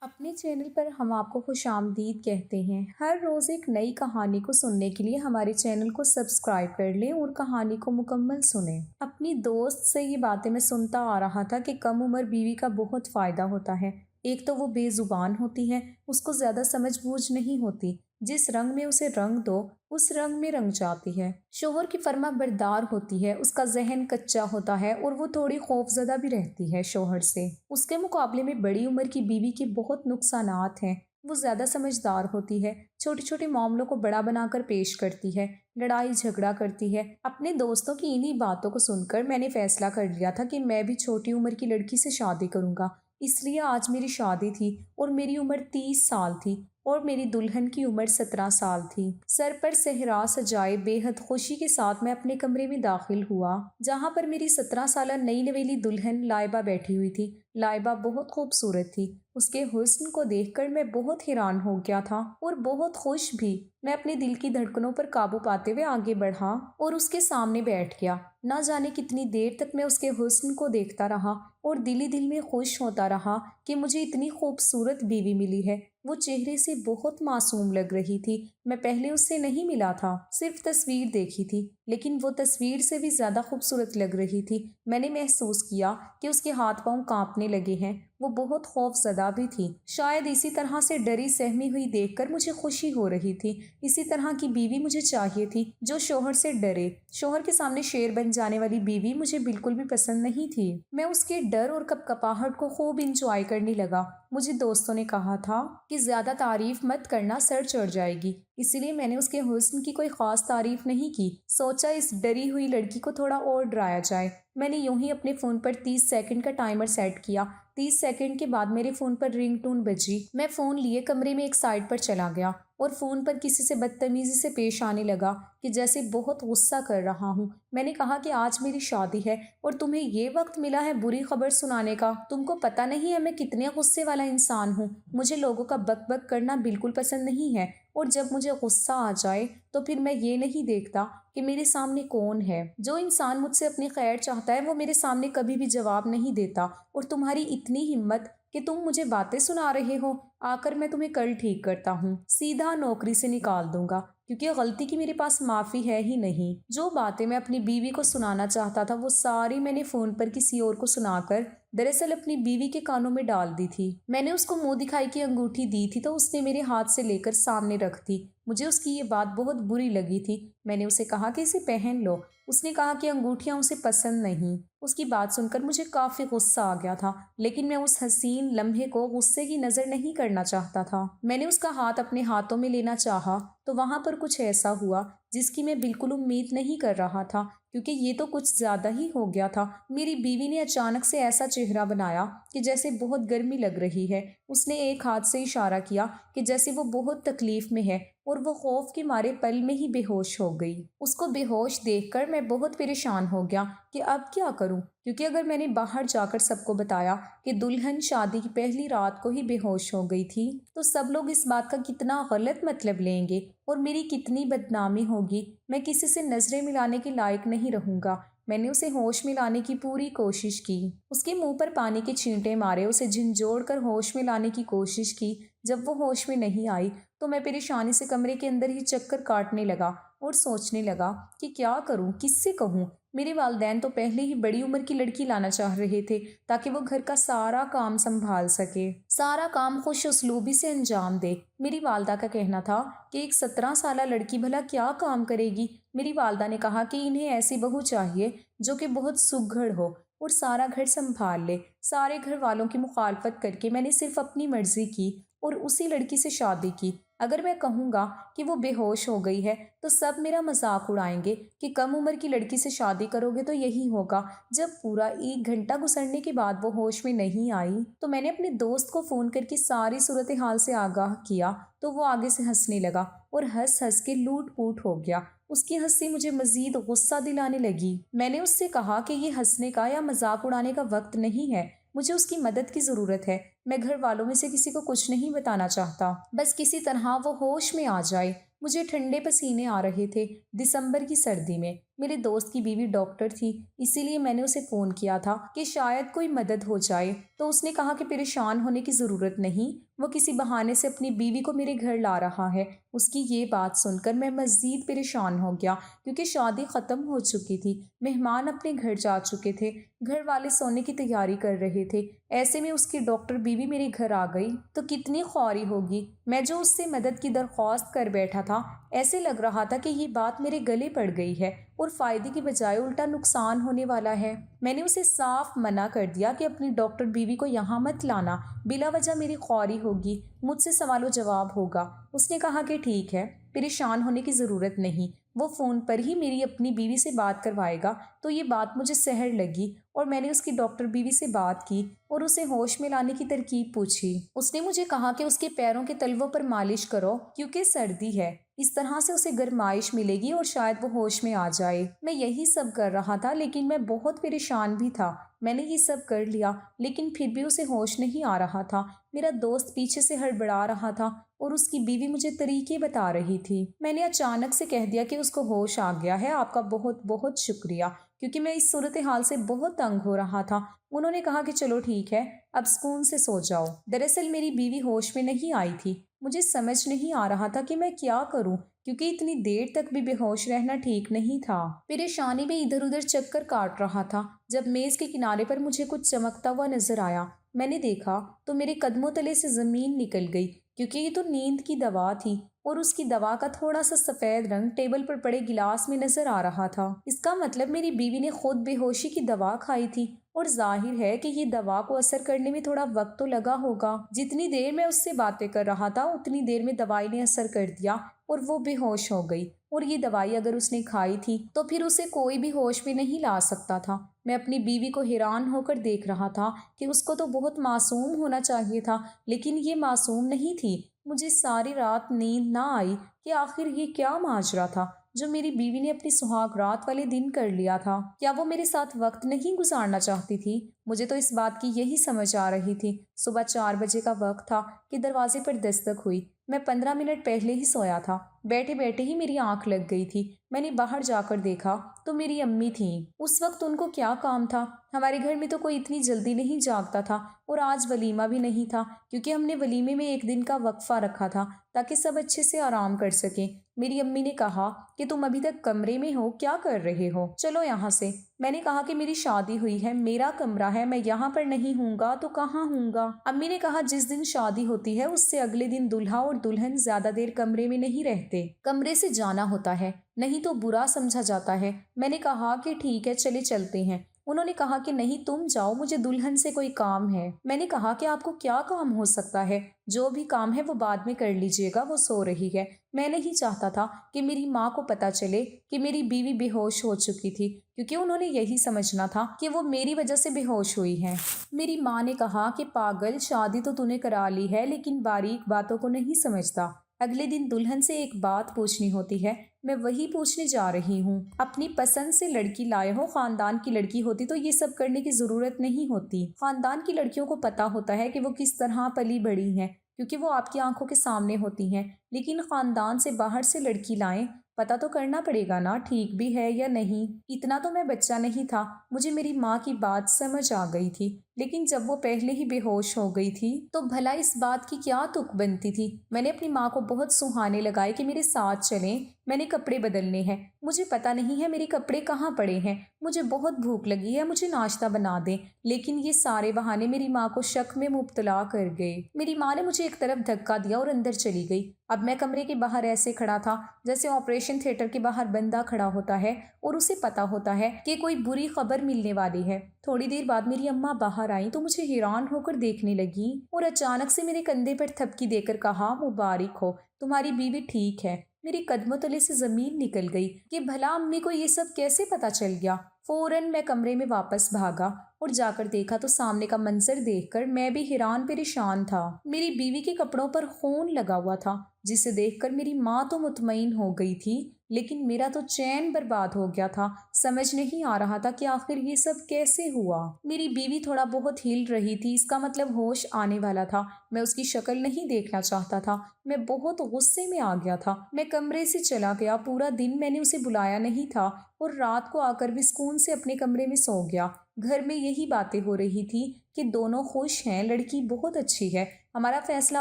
اپنے چینل پر ہم آپ کو خوش آمدید کہتے ہیں۔ ہر روز ایک نئی کہانی کو سننے کے لیے ہمارے چینل کو سبسکرائب کر لیں اور کہانی کو مکمل سنیں۔ اپنی دوست سے یہ باتیں میں سنتا آ رہا تھا کہ کم عمر بیوی کا بہت فائدہ ہوتا ہے۔ ایک تو وہ بے زبان ہوتی ہے، اس کو زیادہ سمجھ بوجھ نہیں ہوتی، جس رنگ میں اسے رنگ دو اس رنگ میں رنگ جاتی ہے۔ شوہر کی فرما بردار ہوتی ہے، اس کا ذہن کچا ہوتا ہے اور وہ تھوڑی خوف زدہ بھی رہتی ہے شوہر سے۔ اس کے مقابلے میں بڑی عمر کی بیوی کے بہت نقصانات ہیں۔ وہ زیادہ سمجھدار ہوتی ہے، چھوٹے چھوٹے معاملوں کو بڑا بنا کر پیش کرتی ہے، لڑائی جھگڑا کرتی ہے۔ اپنے دوستوں کی انہی باتوں کو سن کر میں نے فیصلہ کر لیا تھا کہ میں بھی چھوٹی عمر کی لڑکی سے شادی کروں گا۔ اس لیے آج میری شادی تھی اور میری عمر 30 سال تھی اور میری دلہن کی عمر 17 سال تھی۔ سر پر صحرا سجائے بے حد خوشی کے ساتھ میں اپنے کمرے میں داخل ہوا، جہاں پر میری 17 سالہ نئی نویلی دلہن لائبہ بیٹھی ہوئی تھی۔ لائبہ بہت خوبصورت تھی۔ اس کے حسن کو دیکھ کر میں بہت حیران ہو گیا تھا اور بہت خوش بھی۔ میں اپنے دل کی دھڑکنوں پر قابو پاتے ہوئے آگے بڑھا اور اس کے سامنے بیٹھ گیا۔ نہ جانے کتنی دیر تک میں اس کے حسن کو دیکھتا رہا اور دل ہی دل میں خوش ہوتا رہا کہ مجھے اتنی خوبصورت بیوی ملی ہے۔ وہ چہرے سے بہت معصوم لگ رہی تھی۔ میں پہلے اس سے نہیں ملا تھا، صرف تصویر دیکھی تھی، لیکن وہ تصویر سے بھی زیادہ خوبصورت لگ رہی تھی۔ میں نے محسوس کیا کہ اس کے ہاتھ پاؤں کانپنے لگے ہیں۔ وہ بہت خوف زدہ بھی تھی۔ شاید اسی طرح سے ڈری سہمی ہوئی دیکھ کر مجھے خوشی ہو رہی تھی۔ اسی طرح کی بیوی مجھے چاہیے تھی جو شوہر سے ڈرے۔ شوہر کے سامنے شیر بن جانے والی بیوی مجھے بالکل بھی پسند نہیں تھی۔ میں اس کے ڈر اور کپکپاہٹ کو خوب انجوائے کرنے لگا۔ مجھے دوستوں نے کہا تھا کہ زیادہ تعریف مت کرنا، سر چڑھ جائے گی، اسی لیے میں نے اس کے حسن کی کوئی خاص تعریف نہیں کی۔ سوچا اس ڈری ہوئی لڑکی کو تھوڑا اور ڈرایا جائے۔ میں نے یوں ہی اپنے فون پر 30 سیکنڈ کا ٹائمر سیٹ کیا۔ 30 سیکنڈ کے بعد میرے فون پر رنگ ٹون بجی۔ میں فون لیے کمرے میں ایک سائڈ پر چلا گیا اور فون پر کسی سے بدتمیزی سے پیش آنے لگا کہ جیسے بہت غصہ کر رہا ہوں۔ میں نے کہا کہ آج میری شادی ہے اور تمہیں یہ وقت ملا ہے بری خبر سنانے کا؟ تم کو پتہ نہیں ہے میں کتنے غصے والا انسان ہوں۔ مجھے لوگوں کا بک بک کرنا بالکل پسند نہیں ہے، اور جب مجھے غصہ آ جائے تو پھر میں یہ نہیں دیکھتا کہ میرے سامنے کون ہے۔ جو انسان مجھ سے اپنی خیر چاہتا ہے وہ میرے سامنے کبھی بھی جواب نہیں دیتا، اور تمہاری اتنی ہمت کہ تم مجھے باتیں سنا رہے ہو۔ آ کر میں تمہیں کل ٹھیک کرتا ہوں، سیدھا نوکری سے نکال دوں گا، کیونکہ غلطی کی میرے پاس معافی ہے ہی نہیں۔ جو باتیں میں اپنی بیوی کو سنانا چاہتا تھا وہ ساری میں نے فون پر کسی اور کو سنا کر دراصل اپنی بیوی کے کانوں میں ڈال دی تھی۔ میں نے اس کو منہ دکھائی کی انگوٹھی دی تھی تو اس نے میرے ہاتھ سے لے کر سامنے رکھ دی۔ مجھے اس کی یہ بات بہت بری لگی تھی۔ میں نے اسے کہا کہ اسے پہن لو۔ اس نے کہا کہ انگوٹھیاں اسے پسند نہیں۔ اس کی بات سن کر مجھے کافی غصہ آ گیا تھا، لیکن میں اس حسین لمحے کو غصے کی نظر نہیں کرنا چاہتا تھا۔ میں نے اس کا ہاتھ اپنے ہاتھوں میں لینا چاہا تو وہاں پر کچھ ایسا ہوا جس کی میں بالکل امید نہیں کر رہا تھا، کیونکہ یہ تو کچھ زیادہ ہی ہو گیا تھا۔ میری بیوی نے اچانک سے ایسا چہرہ بنایا کہ جیسے بہت گرمی لگ رہی ہے۔ اس نے ایک ہاتھ سے اشارہ کیا کہ جیسے وہ بہت تکلیف میں ہے، اور وہ خوف کے مارے پل میں ہی بے ہوش ہو گئی۔ اس کو بے ہوش دیکھ کر میں بہت پریشان ہو گیا کہ اب کیا کروں، کیونکہ اگر میں نے باہر جا کر سب کو بتایا کہ دلہن شادی کی پہلی رات کو ہی بے ہوش ہو گئی تھی تو سب لوگ اس بات کا کتنا غلط مطلب لیں گے اور میری کتنی بدنامی ہوگی۔ میں کسی سے نظریں ملانے کے لائق نہیں رہوں گا۔ میں نے اسے ہوش میں لانے کی پوری کوشش کی، اس کے منہ پر پانی کے چھینٹے مارے، اسے جھنجھوڑ کر ہوش میں لانے کی کوشش کی۔ جب وہ ہوش میں نہیں آئی تو میں پریشانی سے کمرے کے اندر ہی چکر کاٹنے لگا اور سوچنے لگا کہ کیا کروں، کس سے کہوں۔ میرے والدین تو پہلے ہی بڑی عمر کی لڑکی لانا چاہ رہے تھے تاکہ وہ گھر کا سارا کام سنبھال سکے، سارا کام خوش اسلوبی سے انجام دے۔ میری والدہ کا کہنا تھا کہ ایک 17 سالہ لڑکی بھلا کیا کام کرے گی۔ میری والدہ نے کہا کہ انہیں ایسی بہو چاہیے جو کہ بہت سگھڑ ہو اور سارا گھر سنبھال لے۔ سارے گھر والوں کی مخالفت کر کے میں نے صرف اپنی مرضی کی اور اسی لڑکی سے شادی کی۔ اگر میں کہوں گا کہ وہ بے ہوش ہو گئی ہے تو سب میرا مذاق اڑائیں گے کہ کم عمر کی لڑکی سے شادی کرو گے تو یہی ہوگا۔ جب پورا 1 گھنٹہ گزرنے کے بعد وہ ہوش میں نہیں آئی تو میں نے اپنے دوست کو فون کر کے ساری صورتحال سے آگاہ کیا تو وہ آگے سے ہنسنے لگا اور ہنس ہنس کے لوٹ پوٹ ہو گیا۔ اس کی ہنسی مجھے مزید غصہ دلانے لگی۔ میں نے اس سے کہا کہ یہ ہنسنے کا یا مذاق اڑانے کا وقت نہیں ہے، مجھے اس کی مدد کی ضرورت ہے۔ میں گھر والوں میں سے کسی کو کچھ نہیں بتانا چاہتا، بس کسی طرح وہ ہوش میں آ جائے۔ مجھے ٹھنڈے پسینے آ رہے تھے۔ دسمبر کی سردی میں میرے دوست کی بیوی ڈاکٹر تھی، اسی لیے میں نے اسے فون کیا تھا کہ شاید کوئی مدد ہو جائے، تو اس نے کہا کہ پریشان ہونے کی ضرورت نہیں، وہ کسی بہانے سے اپنی بیوی کو میرے گھر لا رہا ہے۔ اس کی یہ بات سن کر میں مزید پریشان ہو گیا، کیونکہ شادی ختم ہو چکی تھی، مہمان اپنے گھر جا چکے تھے، گھر والے سونے کی تیاری کر رہے تھے۔ ایسے میں اس کی ڈاکٹر بیوی میرے گھر آ گئی تو کتنی خواری ہوگی۔ میں جو اس سے مدد کی درخواست کر بیٹھا تھا، ایسے لگ رہا تھا کہ یہ بات میرے گلے پڑ گئی ہے اور فائدے کی بجائے الٹا نقصان ہونے والا ہے۔ میں نے اسے صاف منع کر دیا کہ اپنی ڈاکٹر بیوی کو یہاں مت لانا، بلا وجہ میری خواری ہوگی، مجھ سے سوال و جواب ہوگا۔ اس نے کہا کہ ٹھیک ہے، پریشان ہونے کی ضرورت نہیں، وہ فون پر ہی میری اپنی بیوی سے بات کروائے گا۔ تو یہ بات مجھے سحر لگی اور میں نے اس کی ڈاکٹر بیوی سے بات کی اور اسے ہوش میں لانے کی ترکیب پوچھی۔ اس نے مجھے کہا کہ اس کے پیروں کے تلووں پر مالش کرو کیونکہ سردی ہے، اس طرح سے اسے گرمائش ملے گی اور شاید وہ ہوش میں آ جائے۔ میں یہی سب کر رہا تھا، لیکن میں بہت پریشان بھی تھا۔ میں نے یہ سب کر لیا لیکن پھر بھی اسے ہوش نہیں آ رہا تھا۔ میرا دوست پیچھے سے ہڑبڑا رہا تھا اور اس کی بیوی مجھے طریقے بتا رہی تھی۔ میں نے اچانک سے کہہ دیا کہ اس کو ہوش آ گیا ہے، آپ کا بہت بہت شکریہ، کیونکہ میں اس صورتحال سے بہت تنگ ہو رہا تھا۔ انہوں نے کہا کہ چلو ٹھیک ہے، اب سکون سے سو جاؤ۔ دراصل میری بیوی ہوش میں نہیں آئی تھی۔ مجھے سمجھ نہیں آ رہا تھا کہ میں کیا کروں، کیونکہ اتنی دیر تک بھی بے ہوش رہنا ٹھیک نہیں تھا۔ پریشانی میں ادھر ادھر چکر کاٹ رہا تھا جب میز کے کنارے پر مجھے کچھ چمکتا ہوا نظر آیا۔ میں نے دیکھا تو میرے قدموں تلے سے زمین نکل گئی، کیونکہ یہ تو نیند کی دوا تھی اور اس کی دوا کا تھوڑا سا سفید رنگ ٹیبل پر پڑے گلاس میں نظر آ رہا تھا۔ اس کا مطلب میری بیوی نے خود بے ہوشی کی دوا کھائی تھی، اور ظاہر ہے کہ یہ دوا کو اثر کرنے میں تھوڑا وقت تو لگا ہوگا۔ جتنی دیر میں اس سے باتیں کر رہا تھا اتنی دیر میں دوائی نے اثر کر دیا اور وہ بے ہوش ہو گئی، اور یہ دوائی اگر اس نے کھائی تھی تو پھر اسے کوئی بھی ہوش میں نہیں لا سکتا تھا۔ میں اپنی بیوی کو حیران ہو کر دیکھ رہا تھا کہ اس کو تو بہت معصوم ہونا چاہیے تھا، لیکن یہ معصوم نہیں تھی۔ مجھے ساری رات نیند نہ آئی کہ آخر یہ کیا ماجرا تھا جو میری بیوی نے اپنی سہاگ رات والے دن کر لیا تھا۔ کیا وہ میرے ساتھ وقت نہیں گزارنا چاہتی تھی؟ مجھے تو اس بات کی یہی سمجھ آ رہی تھی۔ صبح 4 بجے کا وقت تھا کہ دروازے پر دستک ہوئی۔ میں 15 منٹ پہلے ہی سویا تھا۔ بیٹھے بیٹھے ہی میری آنکھ لگ گئی تھی۔ میں نے باہر جا کر دیکھا تو میری امی تھیں۔ اس وقت ان کو کیا کام تھا؟ ہمارے گھر میں تو کوئی اتنی جلدی نہیں جاگتا تھا، اور آج ولیمہ بھی نہیں تھا، کیونکہ ہم نے ولیمے میں ایک دن کا وقفہ رکھا تھا تاکہ سب اچھے سے آرام کر سکیں۔ میری امی نے کہا کہ تم ابھی تک کمرے میں ہو، کیا کر رہے ہو؟ چلو یہاں سے۔ میں نے کہا کہ میری شادی ہوئی ہے، میرا کمرہ ہے، میں یہاں پر نہیں ہوں گا تو کہاں ہوں گا؟ امی نے کہا جس دن شادی ہوتی ہے اس سے اگلے دن دلہا اور دلہن زیادہ دیر کمرے میں نہیں رہتے، کمرے سے جانا ہوتا ہے، نہیں تو برا سمجھا جاتا ہے۔ میں نے کہا کہ ٹھیک ہے، چلے چلتے ہیں۔ انہوں نے کہا کہ نہیں تم جاؤ، مجھے دلہن سے کوئی کام ہے۔ میں نے کہا کہ آپ کو کیا کام ہو سکتا ہے؟ جو بھی کام ہے وہ بعد میں کر لیجیے گا، وہ سو رہی ہے۔ میں نہیں چاہتا تھا کہ میری ماں کو پتا چلے کہ میری بیوی بے ہوش ہو چکی تھی، کیونکہ انہوں نے یہی سمجھنا تھا کہ وہ میری وجہ سے بے ہوش ہوئی ہے۔ میری ماں نے کہا کہ پاگل، شادی تو نے کرا لی ہے لیکن باریک باتوں کو نہیں سمجھتا۔ اگلے دن دلہن سے ایک بات پوچھنی ہوتی ہے، میں وہی پوچھنے جا رہی ہوں۔ اپنی پسند سے لڑکی لائے ہو، خاندان کی لڑکی ہوتی تو یہ سب کرنے کی ضرورت نہیں ہوتی۔ خاندان کی لڑکیوں کو پتا ہوتا ہے کہ وہ کس طرح پلی بڑھی ہیں، کیونکہ وہ آپ کی آنکھوں کے سامنے ہوتی ہیں، لیکن خاندان سے باہر سے لڑکی لائیں، پتا تو کرنا پڑے گا نا ٹھیک بھی ہے یا نہیں۔ اتنا تو میں بچہ نہیں تھا، مجھے میری ماں کی بات سمجھ آ گئی تھی، لیکن جب وہ پہلے ہی بے ہوش ہو گئی تھی تو بھلا اس بات کی کیا تک بنتی تھی؟ میں نے اپنی ماں کو بہت سہانے لگائے کہ میرے ساتھ چلیں، میں نے کپڑے بدلنے ہیں، مجھے پتا نہیں ہے میرے کپڑے کہاں پڑے ہیں، مجھے بہت بھوک لگی ہے، مجھے ناشتہ بنا دیں۔ لیکن یہ سارے بہانے میری ماں کو شک میں مبتلا کر گئے۔ میری ماں نے مجھے ایک طرف دھکا دیا اور اندر چلی گئی۔ اب میں کمرے کے باہر ایسے کھڑا تھا جیسے آپریشن تھیٹر کے باہر بندہ کھڑا ہوتا ہے اور اسے پتا ہوتا ہے کہ کوئی بری خبر ملنے والی ہے۔ تھوڑی دیر بعد میری اماں باہر آئیں تو مجھے حیران ہو کر دیکھنے لگی اور اچانک سے میرے کندھے پر تھپکی دے کر کہا، مبارک ہو، تمہاری بیوی ٹھیک ہے۔ میری قدموں تلے سے زمین نکل گئی کہ بھلا امی کو یہ سب کیسے پتا چل گیا۔ فوراً میں کمرے میں واپس بھاگا اور جا کر دیکھا تو سامنے کا منظر دیکھ کر میں بھی حیران پریشان تھا۔ میری بیوی کے کپڑوں پر خون لگا ہوا تھا، جسے دیکھ کر میری ماں تو مطمئن ہو گئی تھی لیکن میرا تو چین برباد ہو گیا تھا۔ سمجھ نہیں آ رہا تھا کہ آخر یہ سب کیسے ہوا۔ میری بیوی تھوڑا بہت ہل رہی تھی، اس کا مطلب ہوش آنے والا تھا۔ میں اس کی شکل نہیں دیکھنا چاہتا تھا۔ میں بہت غصے میں آ گیا تھا۔ میں کمرے سے چلا گیا۔ پورا دن میں نے اسے بلایا نہیں تھا اور رات کو آ کر بھی سکون سے اپنے کمرے میں سو گیا۔ گھر میں یہی باتیں ہو رہی تھی کہ دونوں خوش ہیں، لڑکی بہت اچھی ہے، ہمارا فیصلہ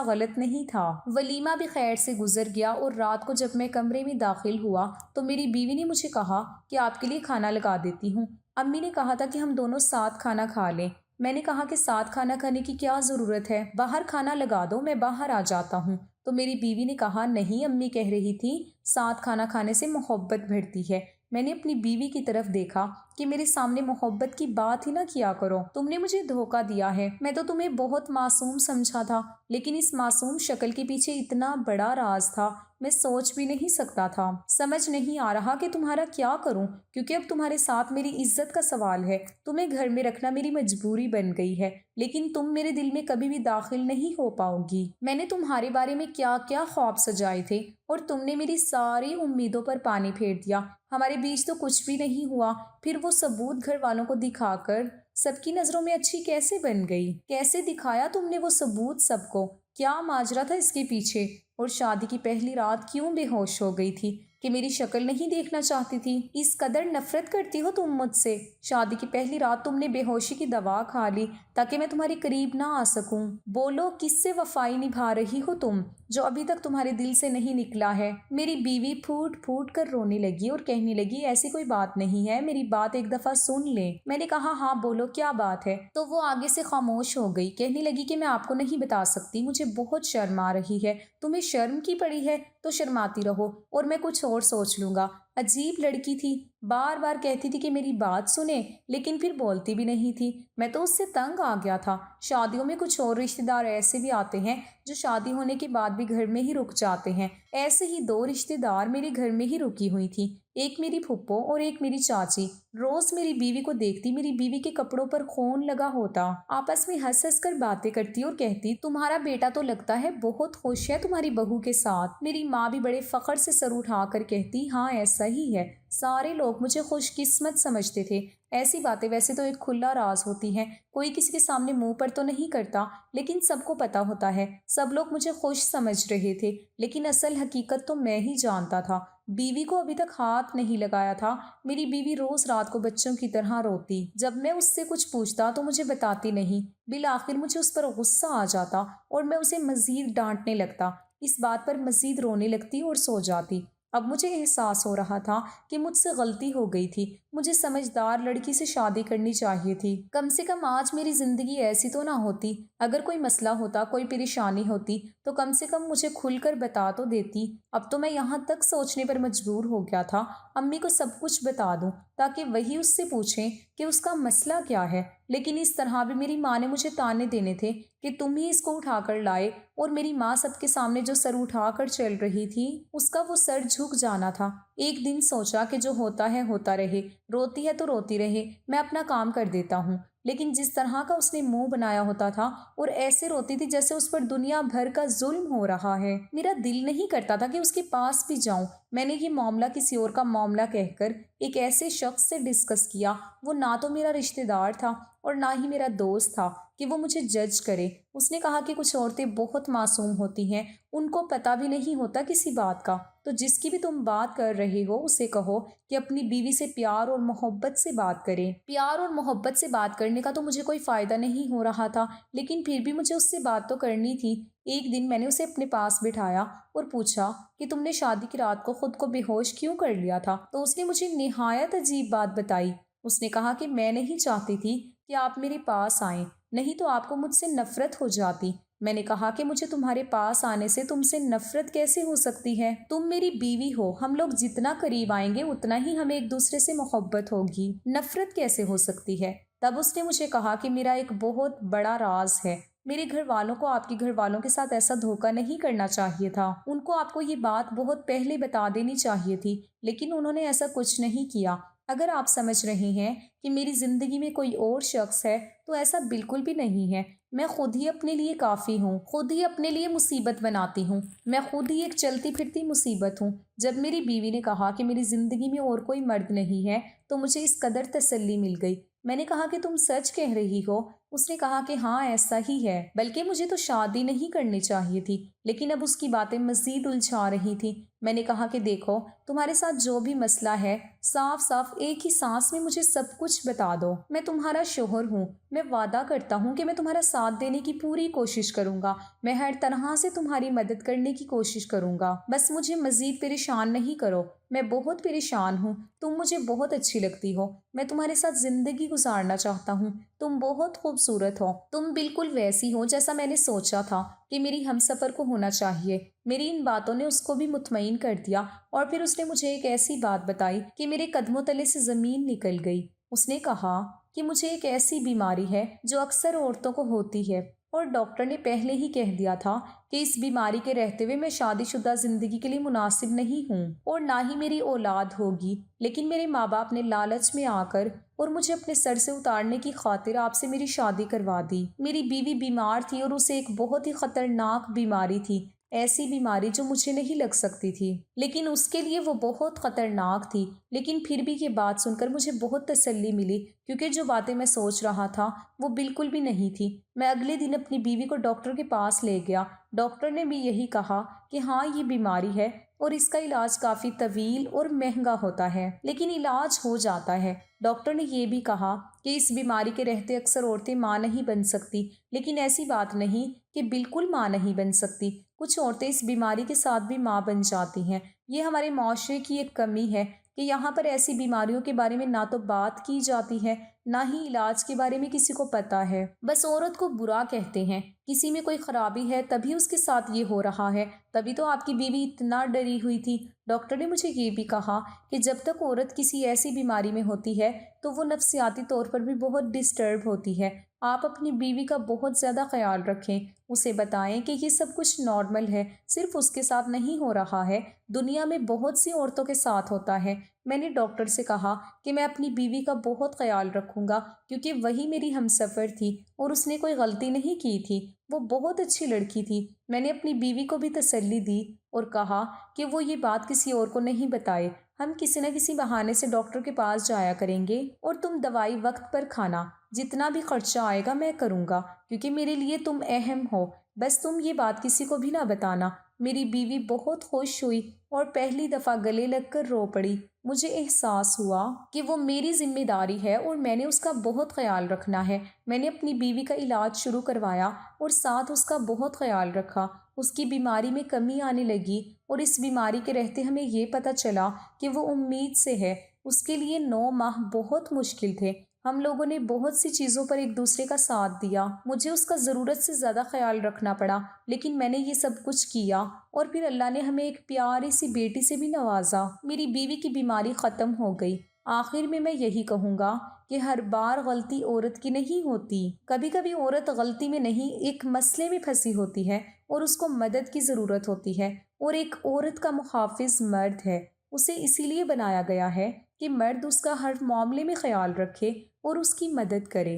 غلط نہیں تھا۔ ولیمہ بھی خیر سے گزر گیا اور رات کو جب میں کمرے میں داخل ہوا تو میری بیوی نے مجھے کہا کہ آپ کے لیے کھانا لگا دیتی ہوں۔ امی نے کہا تھا کہ ہم دونوں ساتھ کھانا کھا لیں۔ میں نے کہا کہ ساتھ کھانا کھانے کی کیا ضرورت ہے، باہر کھانا لگا دو، میں باہر آ جاتا ہوں۔ تو میری بیوی نے کہا نہیں، امی کہہ رہی تھی ساتھ کھانا کھانے سے محبت بڑھتی ہے۔ میں نے اپنی بیوی کی طرف دیکھا کہ میرے سامنے محبت کی بات ہی نہ کیا کرو، تم نے مجھے دھوکہ دیا ہے۔ میں تو تمہیں بہت معصوم سمجھا تھا، لیکن اس معصوم شکل کے پیچھے اتنا بڑا راز تھا، میں سوچ بھی نہیں سکتا تھا۔ سمجھ نہیں آ رہا کہ تمہارا کیا کروں، کیونکہ اب تمہارے ساتھ میری عزت کا سوال ہے۔ تمہیں گھر میں رکھنا میری مجبوری بن گئی ہے، لیکن تم میرے دل میں کبھی بھی داخل نہیں ہو پاؤ گی۔ میں نے تمہارے بارے میں کیا کیا خواب سجائے تھے اور تم نے میری ساری امیدوں پر پانی پھیر دیا۔ ہمارے بیچ تو کچھ بھی نہیں ہوا، پھر وہ ثبوت گھر والوں کو دکھا کر سب کی نظروں میں اچھی کیسے بن گئی؟ کیسے دکھایا تم نے وہ ثبوت سب کو؟ کیا ماجرا تھا اس کے پیچھے؟ اور شادی کی پہلی رات کیوں بے ہوش ہو گئی تھی کہ میری شکل نہیں دیکھنا چاہتی تھی؟ اس قدر نفرت کرتی ہو تم مجھ سے؟ شادی کی پہلی رات تم نے بے ہوشی کی دوا کھا لی تاکہ میں تمہارے قریب نہ آ سکوں۔ بولو کس سے وفائی نبھا رہی ہو تم، جو ابھی تک تمہارے دل سے نہیں نکلا ہے؟ میری بیوی پھوٹ پھوٹ کر رونے لگی اور کہنے لگی ایسی کوئی بات نہیں ہے، میری بات ایک دفعہ سن لے۔ میں نے کہا ہاں بولو کیا بات ہے؟ تو وہ آگے سے خاموش ہو گئی، کہنے لگی کہ میں آپ کو نہیں بتا سکتی، مجھے بہت شرم آ رہی ہے۔ تمہیں شرم کی پڑی ہے تو شرماتی رہو اور میں کچھ اور سوچ لوں گا۔ عجیب لڑکی تھی، بار بار کہتی تھی کہ میری بات سنیں، لیکن پھر بولتی بھی نہیں تھی۔ میں تو اس سے تنگ آ گیا تھا۔ شادیوں میں کچھ اور رشتہ دار ایسے بھی آتے ہیں جو شادی ہونے کے بعد بھی گھر میں ہی رک جاتے ہیں۔ ایسے ہی دو رشتہ دار میرے گھر میں ہی رکی ہوئی تھی، ایک میری پھپھو اور ایک میری چاچی۔ روز میری بیوی کو دیکھتی، میری بیوی کے کپڑوں پر خون لگا ہوتا، آپس میں ہنس ہنس کر باتیں کرتی اور کہتی تمہارا بیٹا تو لگتا ہے بہت خوش ہے تمہاری بہو کے ساتھ۔ میری ماں بھی بڑے فخر سے سر اٹھا کر کہتی ہاں ایسا ہی ہے، سارے لوگ مجھے خوش قسمت سمجھتے تھے۔ ایسی باتیں ویسے تو ایک کھلا راز ہوتی ہیں، کوئی کسی کے سامنے منہ پر تو نہیں کرتا، لیکن سب کو پتا ہوتا ہے۔ سب لوگ مجھے خوش سمجھ رہے تھے، لیکن اصل حقیقت تو میں ہی جانتا تھا۔ بیوی کو ابھی تک ہاتھ نہیں لگایا تھا۔ میری بیوی روز رات کو بچوں کی طرح روتی، جب میں اس سے کچھ پوچھتا تو مجھے بتاتی نہیں۔ بالآخر مجھے اس پر غصہ آ جاتا اور میں اسے مزید ڈانٹنے لگتا، اس بات پر مزید رونے لگتی اور سو جاتی۔ اب مجھے احساس ہو رہا تھا کہ مجھ سے غلطی ہو گئی تھی، مجھے سمجھدار لڑکی سے شادی کرنی چاہیے تھی۔ کم سے کم آج میری زندگی ایسی تو نہ ہوتی۔ اگر کوئی مسئلہ ہوتا، کوئی پریشانی ہوتی تو کم سے کم مجھے کھل کر بتا تو دیتی۔ اب تو میں یہاں تک سوچنے پر مجبور ہو گیا تھا امی کو سب کچھ بتا دوں تاکہ وہی اس سے پوچھیں کہ اس کا مسئلہ کیا ہے، لیکن اس طرح بھی میری ماں نے مجھے تانے دینے تھے کہ تم ہی اس کو اٹھا کر لائے، اور میری ماں سب کے سامنے جو سر اٹھا کر چل رہی تھی اس کا وہ سر جھک جانا تھا۔ ایک دن سوچا کہ جو ہوتا ہے ہوتا رہے، روتی ہے تو روتی رہے، میں اپنا کام کر دیتا ہوں۔ لیکن جس طرح کا اس نے منہ بنایا ہوتا تھا اور ایسے روتی تھی جیسے اس پر دنیا بھر کا ظلم ہو رہا ہے، میرا دل نہیں کرتا تھا کہ اس کے پاس بھی جاؤں۔ میں نے یہ معاملہ کسی اور کا معاملہ کہہ کر ایک ایسے شخص سے ڈسکس کیا، وہ نہ تو میرا رشتہ دار تھا اور نہ ہی میرا دوست تھا کہ وہ مجھے جج کرے۔ اس نے کہا کہ کچھ عورتیں بہت معصوم ہوتی ہیں، ان کو پتہ بھی نہیں ہوتا کسی بات کا، تو جس کی بھی تم بات کر رہے ہو اسے کہو کہ اپنی بیوی سے پیار اور محبت سے بات کرے۔ پیار اور محبت سے بات کرنے کا تو مجھے کوئی فائدہ نہیں ہو رہا تھا، لیکن پھر بھی مجھے اس سے بات تو کرنی تھی۔ ایک دن میں نے اسے اپنے پاس بٹھایا اور پوچھا کہ تم نے شادی کی رات کو خود کو بے ہوش کیوں کر لیا تھا؟ تو اس نے مجھے نہایت عجیب بات بتائی۔ اس نے کہا کہ میں نہیں چاہتی تھی کہ آپ میرے پاس آئیں، نہیں تو آپ کو مجھ سے نفرت ہو جاتی۔ میں نے کہا کہ مجھے تمہارے پاس آنے سے تم سے نفرت کیسے ہو سکتی ہے؟ تم میری بیوی ہو، ہم لوگ جتنا قریب آئیں گے اتنا ہی ہمیں ایک دوسرے سے محبت ہوگی، نفرت کیسے ہو سکتی ہے؟ تب اس نے مجھے کہا کہ میرا ایک بہت بڑا راز ہے، میرے گھر والوں کو آپ کے گھر والوں کے ساتھ ایسا دھوکہ نہیں کرنا چاہیے تھا، ان کو آپ کو یہ بات بہت پہلے بتا دینی چاہیے تھی، لیکن انہوں نے ایسا کچھ نہیں کیا۔ اگر آپ سمجھ رہے ہیں کہ میری زندگی میں کوئی اور شخص ہے تو ایسا بالکل بھی نہیں ہے۔ میں خود ہی اپنے لیے کافی ہوں، خود ہی اپنے لیے مصیبت بناتی ہوں، میں خود ہی ایک چلتی پھرتی مصیبت ہوں۔ جب میری بیوی نے کہا کہ میری زندگی میں اور کوئی مرد نہیں ہے تو مجھے اس قدر تسلی مل گئی۔ میں نے کہا کہ تم سچ کہہ رہی ہو؟ اس نے کہا کہ ہاں ایسا ہی ہے، بلکہ مجھے تو شادی نہیں کرنی چاہیے تھی، لیکن اب اس کی باتیں مزید الجھا رہی تھی۔ میں نے کہا کہ دیکھو تمہارے ساتھ جو بھی مسئلہ ہے صاف صاف ایک ہی سانس میں مجھے سب کچھ بتا دو۔ میں تمہارا شوہر ہوں، میں وعدہ کرتا ہوں کہ میں تمہارا ساتھ دینے کی پوری کوشش کروں گا، میں ہر طرح سے تمہاری مدد کرنے کی کوشش کروں گا، بس مجھے مزید پریشان نہیں کرو۔ میں بہت پریشان ہوں، تم مجھے بہت اچھی لگتی ہو، میں تمہارے ساتھ زندگی گزارنا چاہتا ہوں، تم بہت خوبصورت ہو، تم بالکل ویسی ہو جیسا میں نے سوچا تھا کہ میری ہمسفر کو ہونا چاہیے۔ میری ان باتوں نے اس کو بھی مطمئن کر دیا اور پھر اس نے مجھے ایک ایسی بات بتائی کہ میرے قدموں تلے سے زمین نکل گئی۔ اس نے کہا کہ مجھے ایک ایسی بیماری ہے جو اکثر عورتوں کو ہوتی ہے اور ڈاکٹر نے پہلے ہی کہہ دیا تھا کہ اس بیماری کے رہتے ہوئے میں شادی شدہ زندگی کے لیے مناسب نہیں ہوں اور نہ ہی میری اولاد ہوگی، لیکن میرے ماں باپ نے لالچ میں آ کر اور مجھے اپنے سر سے اتارنے کی خاطر آپ سے میری شادی کروا دی۔ میری بیوی بیمار تھی اور اسے ایک بہت ہی خطرناک بیماری تھی، ایسی بیماری جو مجھے نہیں لگ سکتی تھی، لیکن اس کے لیے وہ بہت خطرناک تھی۔ لیکن پھر بھی یہ بات سن کر مجھے بہت تسلی ملی، کیونکہ جو باتیں میں سوچ رہا تھا وہ بالکل بھی نہیں تھی۔ میں اگلے دن اپنی بیوی کو ڈاکٹر کے پاس لے گیا۔ ڈاکٹر نے بھی یہی کہا کہ ہاں یہ بیماری ہے اور اس کا علاج کافی طویل اور مہنگا ہوتا ہے، لیکن علاج ہو جاتا ہے۔ ڈاکٹر نے یہ بھی کہا کہ اس بیماری کے رہتے اکثر عورتیں ماں نہیں بن سکتی، لیکن ایسی بات نہیں کہ بالکل ماں نہیں بن سکتی، کچھ عورتیں اس بیماری کے ساتھ بھی ماں بن جاتی ہیں۔ یہ ہمارے معاشرے کی ایک کمی ہے کہ یہاں پر ایسی بیماریوں کے بارے میں نہ تو بات کی جاتی ہے، نہ ہی علاج کے بارے میں کسی کو پتا ہے، بس عورت کو برا کہتے ہیں۔ کسی میں کوئی خرابی ہے تبھی اس کے ساتھ یہ ہو رہا ہے، تبھی تو آپ کی بیوی اتنا ڈری ہوئی تھی۔ ڈاکٹر نے مجھے یہ بھی کہا کہ جب تک عورت کسی ایسی بیماری میں ہوتی ہے تو وہ نفسیاتی طور پر بھی بہت ڈسٹرب ہوتی ہے۔ آپ اپنی بیوی کا بہت زیادہ خیال رکھیں، اسے بتائیں کہ یہ سب کچھ نارمل ہے، صرف اس کے ساتھ نہیں ہو رہا ہے، دنیا میں بہت سی عورتوں کے ساتھ ہوتا ہے۔ میں نے ڈاکٹر سے کہا کہ میں اپنی بیوی کا بہت خیال رکھوں گا، کیونکہ وہی میری ہمسفر تھی اور اس نے کوئی غلطی نہیں کی تھی، وہ بہت اچھی لڑکی تھی۔ میں نے اپنی بیوی کو بھی تسلی دی اور کہا کہ وہ یہ بات کسی اور کو نہیں بتائے، ہم کسی نہ کسی بہانے سے ڈاکٹر کے پاس جایا کریں گے اور تم دوائی وقت پر کھانا، جتنا بھی خرچہ آئے گا میں کروں گا، کیونکہ میرے لیے تم اہم ہو، بس تم یہ بات کسی کو بھی نہ بتانا۔ میری بیوی بہت خوش ہوئی اور پہلی دفعہ گلے لگ کر رو پڑی۔ مجھے احساس ہوا کہ وہ میری ذمہ داری ہے اور میں نے اس کا بہت خیال رکھنا ہے۔ میں نے اپنی بیوی کا علاج شروع کروایا اور ساتھ اس کا بہت خیال رکھا۔ اس کی بیماری میں کمی آنے لگی اور اس بیماری کے رہتے ہمیں یہ پتہ چلا کہ وہ امید سے ہے۔ اس کے لیے 9 ماہ بہت مشکل تھے۔ ہم لوگوں نے بہت سی چیزوں پر ایک دوسرے کا ساتھ دیا، مجھے اس کا ضرورت سے زیادہ خیال رکھنا پڑا، لیکن میں نے یہ سب کچھ کیا اور پھر اللہ نے ہمیں ایک پیاری سی بیٹی سے بھی نوازا۔ میری بیوی کی بیماری ختم ہو گئی۔ آخر میں یہی کہوں گا کہ ہر بار غلطی عورت کی نہیں ہوتی، کبھی کبھی عورت غلطی میں نہیں ایک مسئلے میں پھنسی ہوتی ہے اور اس کو مدد کی ضرورت ہوتی ہے، اور ایک عورت کا محافظ مرد ہے۔ اسے اسی لیے بنایا گیا ہے کہ مرد اس کا ہر معاملے میں خیال رکھے اور اس کی مدد کرے۔